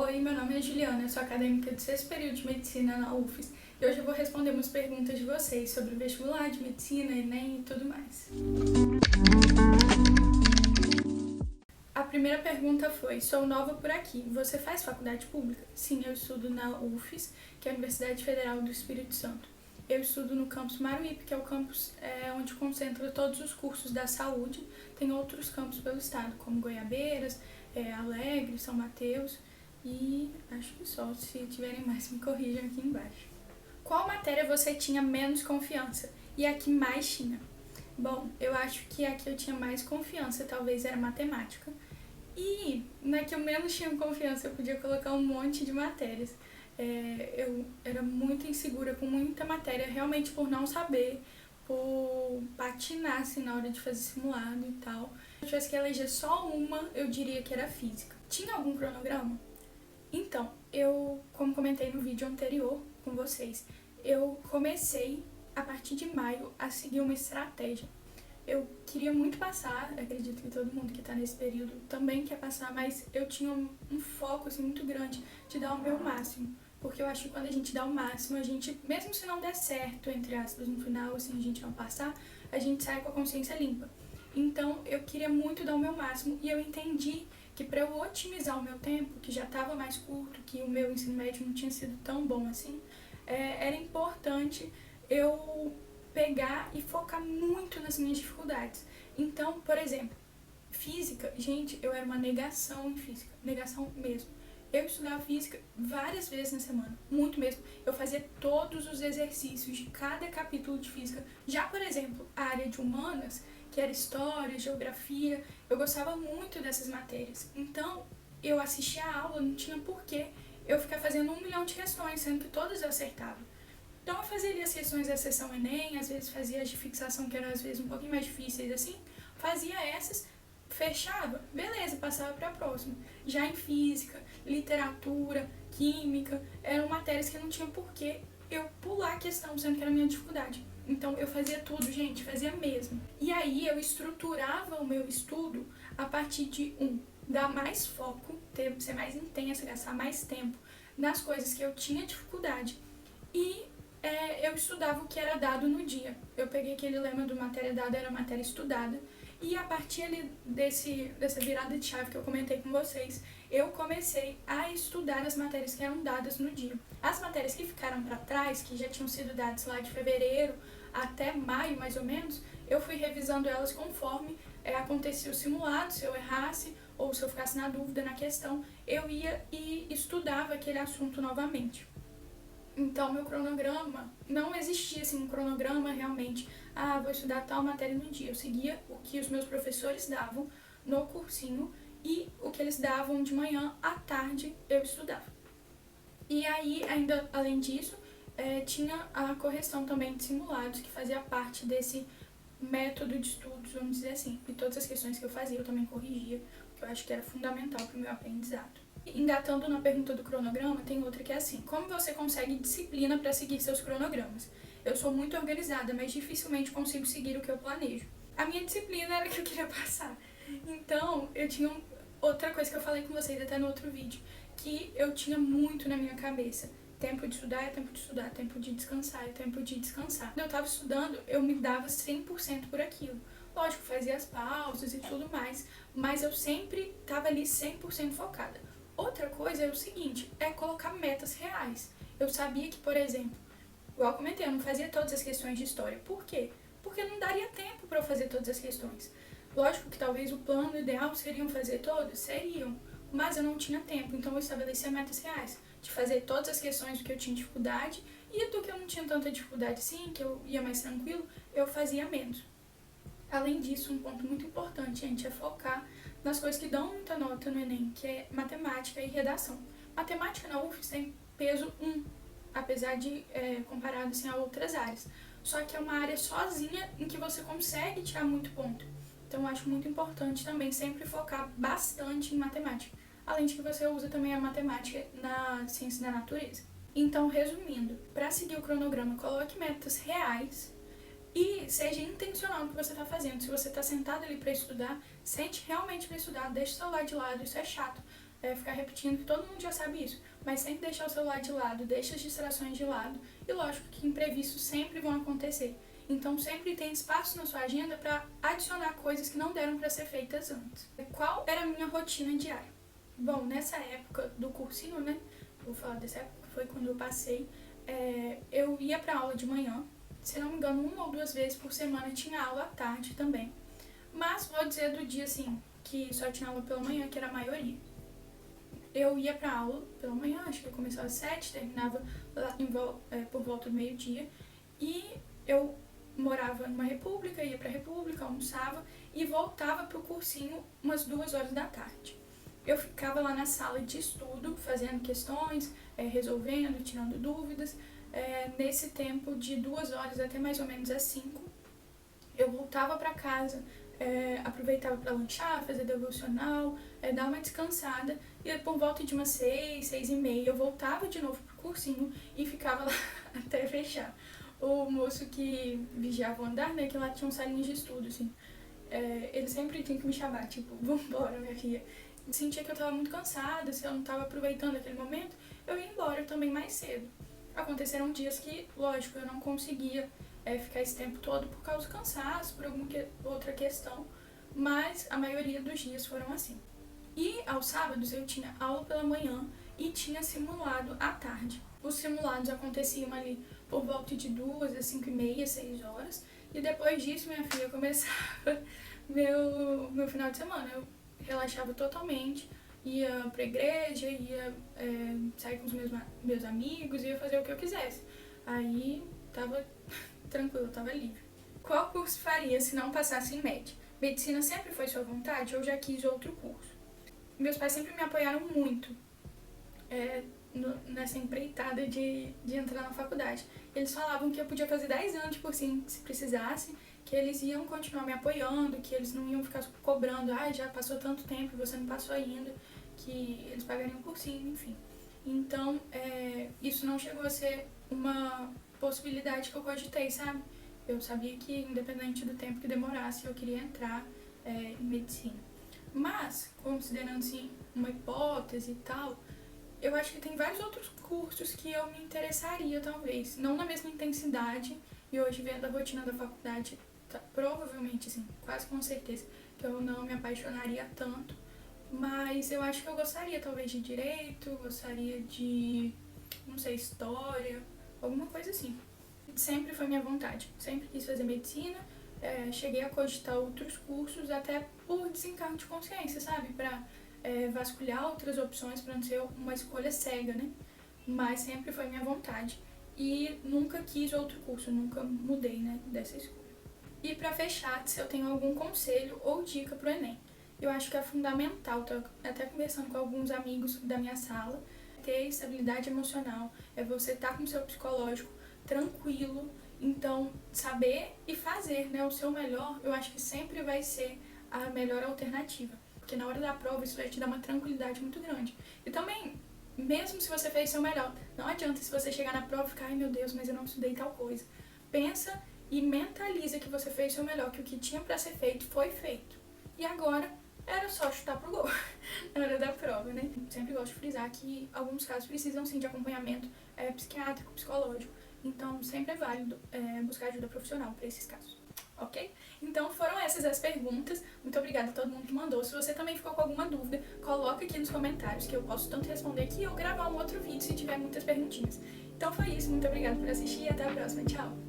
Oi, meu nome é Juliana, eu sou acadêmica do sexto período de Medicina na UFES e hoje eu vou responder umas perguntas de vocês sobre o vestibular de Medicina, Enem e tudo mais. A primeira pergunta foi: sou nova por aqui, você faz faculdade pública? Sim, eu estudo na UFES, que é a Universidade Federal do Espírito Santo. Eu estudo no campus Maruípe, que é o campus onde concentra todos os cursos da saúde. Tem outros campos pelo estado, como Goiabeiras, Alegre, São Mateus e acho que só. Se tiverem mais, me corrijam aqui embaixo. Qual matéria você tinha menos confiança e a que mais tinha? Bom, eu acho que a que eu tinha mais confiança talvez era matemática. E na que eu menos tinha confiança eu podia colocar um monte de matérias. Eu era muito insegura com muita matéria, realmente por não saber, por patinar assim, na hora de fazer simulado e tal. Se eu tivesse que eleger só uma, eu diria que era física. Tinha algum cronograma? Então, como comentei no vídeo anterior com vocês, eu comecei a partir de maio a seguir uma estratégia. Eu queria muito passar, acredito que todo mundo que está nesse período também quer passar, mas eu tinha um foco assim, muito grande de dar o meu máximo. Porque eu acho que quando a gente dá o máximo, a gente, mesmo se não der certo, entre aspas, no final, assim, a gente não passar, a gente sai com a consciência limpa. Então, eu queria muito dar o meu máximo e eu entendi que para eu otimizar o meu tempo, que já estava mais curto, que o meu ensino médio não tinha sido tão bom assim, era importante eu pegar e focar muito nas minhas dificuldades. Então, por exemplo, física, gente, eu era uma negação em física, negação mesmo. Eu estudava física várias vezes na semana, muito mesmo. Eu fazia todos os exercícios de cada capítulo de física. Já, por exemplo, a área de humanas, que era história, geografia, eu gostava muito dessas matérias. Então, eu assistia a aula, não tinha porquê eu ficar fazendo 1 milhão de questões, sendo que todas eu acertava. Então, eu fazia ali as questões da seção Enem, às vezes fazia as de fixação, que eram às vezes um pouquinho mais difíceis assim, fazia essas, fechava, beleza, passava para a próxima. Já em física, literatura, química, eram matérias que não tinha porquê eu pular a questão, sendo que era a minha dificuldade. Então eu fazia tudo, gente, fazia mesmo. E aí eu estruturava o meu estudo a partir de dar mais foco, ser mais intensa, gastar mais tempo nas coisas que eu tinha dificuldade e eu estudava o que era dado no dia. Eu peguei aquele lema do matéria dada era matéria estudada. E a partir ali dessa virada de chave que eu comentei com vocês, eu comecei a estudar as matérias que eram dadas no dia. As matérias que ficaram para trás, que já tinham sido dadas lá de fevereiro até maio, mais ou menos, eu fui revisando elas conforme acontecia o simulado. Se eu errasse ou se eu ficasse na dúvida na questão, eu ia e estudava aquele assunto novamente. Então, meu cronograma, não existia assim um cronograma realmente, vou estudar tal matéria no dia. Eu seguia o que os meus professores davam no cursinho e o que eles davam de manhã, à tarde eu estudava. E aí, ainda além disso, tinha a correção também de simulados, que fazia parte desse método de estudos, vamos dizer assim. E todas as questões que eu fazia eu também corrigia, porque eu acho que era fundamental para o meu aprendizado. Engatando na pergunta do cronograma, tem outra que é assim: como você consegue disciplina para seguir seus cronogramas? Eu sou muito organizada, mas dificilmente consigo seguir o que eu planejo. A minha disciplina era que eu queria passar. Então, eu tinha outra coisa que eu falei com vocês até no outro vídeo, que eu tinha muito na minha cabeça. Tempo de estudar é tempo de estudar, tempo de descansar é tempo de descansar. Quando eu estava estudando, eu me dava 100% por aquilo. Lógico, fazia as pausas e tudo mais, mas eu sempre estava ali 100% focada. Outra coisa é o seguinte, colocar metas reais. Eu sabia que, por exemplo, igual eu comentei, eu não fazia todas as questões de história. Por quê? Porque não daria tempo para eu fazer todas as questões. Lógico que talvez o plano ideal seriam fazer todas, seriam, mas eu não tinha tempo, então eu estabelecia metas reais, de fazer todas as questões do que eu tinha dificuldade e do que eu não tinha tanta dificuldade assim, que eu ia mais tranquilo, eu fazia menos. Além disso, um ponto muito importante, gente, é focar nas coisas que dão muita nota no Enem, que é matemática e redação. Matemática na UFES tem peso 1, apesar de comparado assim, a outras áreas. Só que é uma área sozinha em que você consegue tirar muito ponto. Então eu acho muito importante também sempre focar bastante em matemática. Além de que você usa também a matemática na ciência da natureza. Então, resumindo, para seguir o cronograma, coloque metas reais e seja intencional no que você está fazendo. Se você está sentado ali para estudar, sente realmente para estudar, deixa o celular de lado, isso é chato. ficar repetindo que todo mundo já sabe isso, mas sempre deixar o celular de lado, deixa as distrações de lado, e lógico que imprevistos sempre vão acontecer. Então sempre tem espaço na sua agenda para adicionar coisas que não deram para ser feitas antes. Qual era a minha rotina diária? Bom, nessa época do cursinho, né? Vou falar dessa época, foi quando eu passei. Eu ia para aula de manhã, se não me engano, 1 ou 2 vezes por semana tinha aula à tarde também. Mas vou dizer do dia assim, que só tinha aula pela manhã, que era a maioria. Eu ia pra aula pela manhã, acho que eu começava às 7, terminava por volta do meio-dia. E eu morava numa república, ia pra república, almoçava e voltava pro cursinho umas 2 horas da tarde. Eu ficava lá na sala de estudo, fazendo questões, resolvendo, tirando dúvidas. Nesse tempo de 2 horas até mais ou menos às 5, eu voltava pra casa, aproveitava para lanchar, fazer devocional, dar uma descansada, e por volta de umas 6, 6h30 eu voltava de novo pro cursinho e ficava lá até fechar. O moço que vigiava o andar, né, que lá tinha um salinho de estudo, assim, ele sempre tinha que me chamar, tipo, vambora, minha filha. Eu sentia que eu tava muito cansada, se eu não tava aproveitando aquele momento, eu ia embora também mais cedo. Aconteceram dias que, lógico, eu não conseguia ficar esse tempo todo por causa do cansaço, por alguma outra questão, mas a maioria dos dias foram assim. E aos sábados eu tinha aula pela manhã e tinha simulado à tarde. Os simulados aconteciam ali por volta de 2 às 5h30, 6 horas, e depois disso, minha filha, começava meu final de semana. Eu relaxava totalmente, ia pra igreja, ia sair com os meus amigos, ia fazer o que eu quisesse. Aí tava tranquilo, tava livre. Qual curso faria se não passasse em média? Medicina sempre foi sua vontade ou já quis outro curso? Meus pais sempre me apoiaram muito nessa empreitada de entrar na faculdade. Eles falavam que eu podia fazer 10 anos de cursinho se precisasse, que eles iam continuar me apoiando, que eles não iam ficar cobrando, já passou tanto tempo e você não passou ainda, que eles pagariam o cursinho, enfim. Então, isso não chegou a ser uma possibilidade que eu cogitei, sabe? Eu sabia que, independente do tempo que demorasse, eu queria entrar em medicina. Mas, considerando assim uma hipótese e tal, eu acho que tem vários outros cursos que eu me interessaria, talvez. Não na mesma intensidade, e hoje, vendo a rotina da faculdade, provavelmente, assim, quase com certeza, que eu não me apaixonaria tanto. Mas eu acho que eu gostaria, talvez, de direito, gostaria de, não sei, história, alguma coisa assim. Sempre foi minha vontade, sempre quis fazer medicina, cheguei a cogitar outros cursos, até por desencargo de consciência, sabe? Pra vasculhar outras opções, pra não ser uma escolha cega, né? Mas sempre foi minha vontade. E nunca quis outro curso, nunca mudei, né, dessa escolha. E pra fechar, se eu tenho algum conselho ou dica pro Enem. Eu acho que é fundamental, tô até conversando com alguns amigos da minha sala, ter estabilidade emocional, você estar com o seu psicológico tranquilo, então saber e fazer, né, o seu melhor, eu acho que sempre vai ser a melhor alternativa, porque na hora da prova isso vai te dar uma tranquilidade muito grande. E também, mesmo se você fez o seu melhor, não adianta se você chegar na prova e ficar, ai meu Deus, mas eu não estudei tal coisa. Pensa e mentaliza que você fez o seu melhor, que o que tinha para ser feito foi feito. E agora era só chutar pro gol na hora da prova, né? Sempre gosto de frisar que alguns casos precisam sim de acompanhamento psiquiátrico, psicológico. Então sempre é válido buscar ajuda profissional para esses casos, ok? Então foram essas as perguntas. Muito obrigada a todo mundo que mandou. Se você também ficou com alguma dúvida, coloca aqui nos comentários que eu posso tanto responder aqui ou gravar um outro vídeo se tiver muitas perguntinhas. Então foi isso, muito obrigada por assistir e até a próxima. Tchau!